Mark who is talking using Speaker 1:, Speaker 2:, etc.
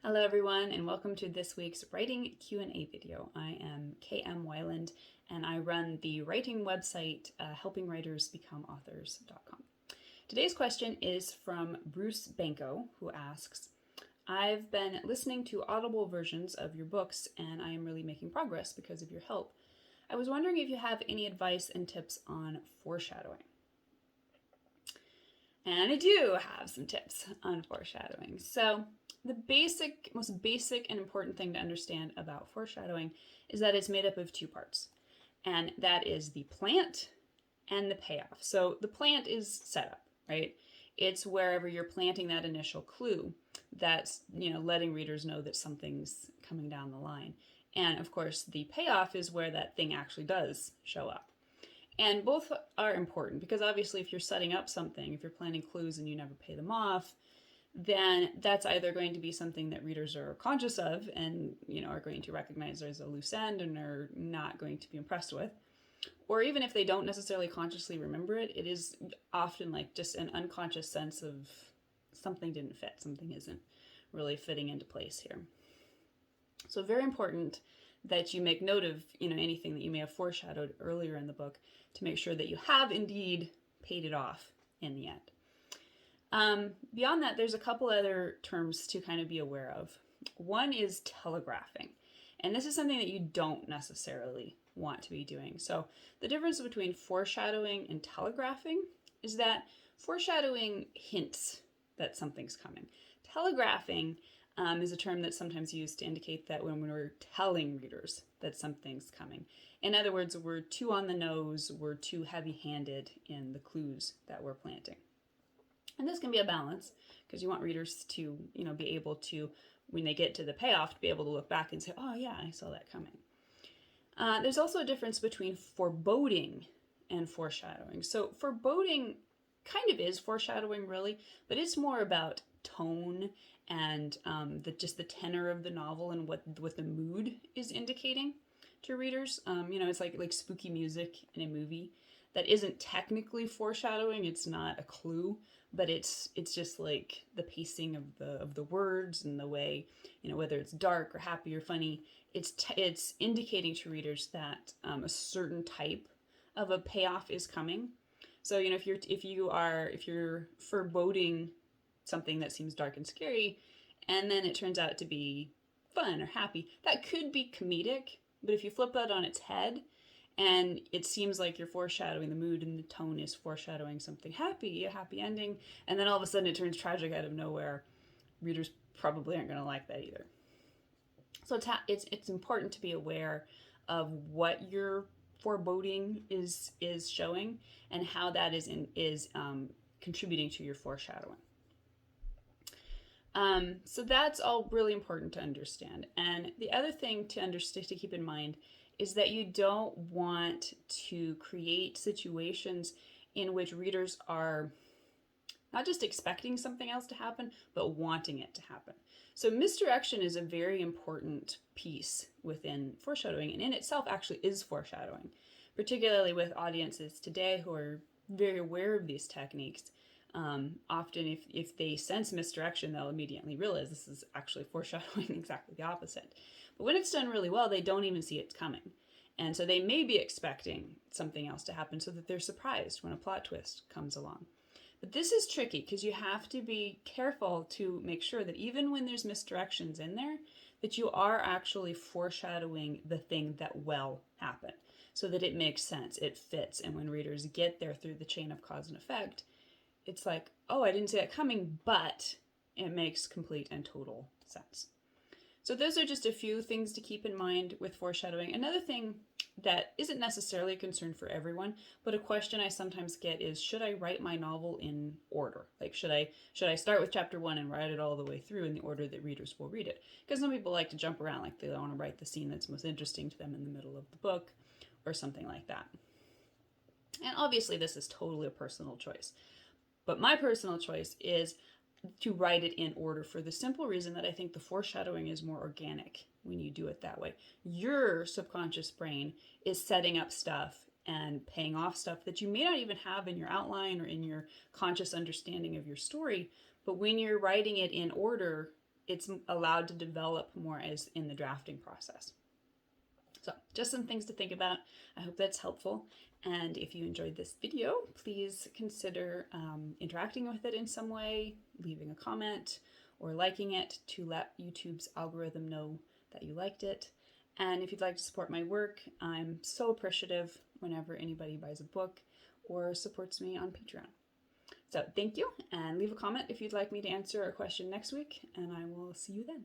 Speaker 1: Hello everyone and welcome to this week's writing Q&A video. I am KM Weiland and I run the writing website helpingwritersbecomeauthors.com. Today's question is from Bruce Banco, who asks, I've been listening to audible versions of your books and I am really making progress because of your help. I was wondering if you have any advice and tips on foreshadowing. And I do have some tips on foreshadowing. So the most basic and important thing to understand about foreshadowing is that it's made up of two parts. And that is the plant and the payoff. So the plant is setup, right? It's wherever you're planting that initial clue that's, letting readers know that something's coming down the line. And of course, the payoff is where that thing actually does show up. And both are important because obviously if you're setting up something, if you're planting clues and you never pay them off, then that's either going to be something that readers are conscious of and, are going to recognize there's a loose end and are not going to be impressed with. Or even if they don't necessarily consciously remember it, it is often like just an unconscious sense of something didn't fit, something isn't really fitting into place here. So very important that you make note of, anything that you may have foreshadowed earlier in the book to make sure that you have indeed paid it off in the end. Beyond that, there's a couple other terms to kind of be aware of. One is telegraphing, and this is something that you don't necessarily want to be doing. So the difference between foreshadowing and telegraphing is that foreshadowing hints that something's coming. Telegraphing is a term that's sometimes used to indicate that when we're telling readers that something's coming. In other words, we're too on the nose, we're too heavy-handed in the clues that we're planting. And this can be a balance because you want readers to, be able to, when they get to the payoff, to be able to look back and say, oh yeah, I saw that coming. There's also a difference between foreboding and foreshadowing. So foreboding kind of is foreshadowing really, but it's more about tone and just the tenor of the novel and what the mood is indicating to readers. It's like spooky music in a movie that isn't technically foreshadowing. It's not a clue, but it's just like the pacing of the words and the way, whether it's dark or happy or funny, it's indicating to readers that a certain type of a payoff is coming. So if you're foreboding something that seems dark and scary, and then it turns out to be fun or happy, that could be comedic. But if you flip that on its head, and it seems like you're foreshadowing, the mood and the tone is foreshadowing something happy, a happy ending, and then all of a sudden it turns tragic out of nowhere, readers probably aren't going to like that either. So it's important to be aware of what your foreboding is showing and how that is contributing to your foreshadowing. So that's all really important to understand. And the other thing to keep in mind is that you don't want to create situations in which readers are not just expecting something else to happen, but wanting it to happen. So misdirection is a very important piece within foreshadowing, and in itself actually is foreshadowing, particularly with audiences today who are very aware of these techniques. Often if they sense misdirection, they'll immediately realize this is actually foreshadowing exactly the opposite. But when it's done really well, they don't even see it coming. And so they may be expecting something else to happen so that they're surprised when a plot twist comes along. But this is tricky because you have to be careful to make sure that even when there's misdirections in there, that you are actually foreshadowing the thing that will happen so that it makes sense, it fits. And when readers get there through the chain of cause and effect, it's like, oh, I didn't see that coming, but it makes complete and total sense. So those are just a few things to keep in mind with foreshadowing. Another thing that isn't necessarily a concern for everyone, but a question I sometimes get is, should I write my novel in order? Like, should I start with chapter 1 and write it all the way through in the order that readers will read it? Because some people like to jump around, like they want to write the scene that's most interesting to them in the middle of the book or something like that. And obviously this is totally a personal choice. But my personal choice is to write it in order for the simple reason that I think the foreshadowing is more organic when you do it that way. Your subconscious brain is setting up stuff and paying off stuff that you may not even have in your outline or in your conscious understanding of your story. But when you're writing it in order, it's allowed to develop more as in the drafting process. So just some things to think about. I hope that's helpful. And if you enjoyed this video, please consider interacting with it in some way, leaving a comment or liking it to let YouTube's algorithm know that you liked it. And if you'd like to support my work, I'm so appreciative whenever anybody buys a book or supports me on Patreon. So thank you, and leave a comment if you'd like me to answer a question next week, and I will see you then.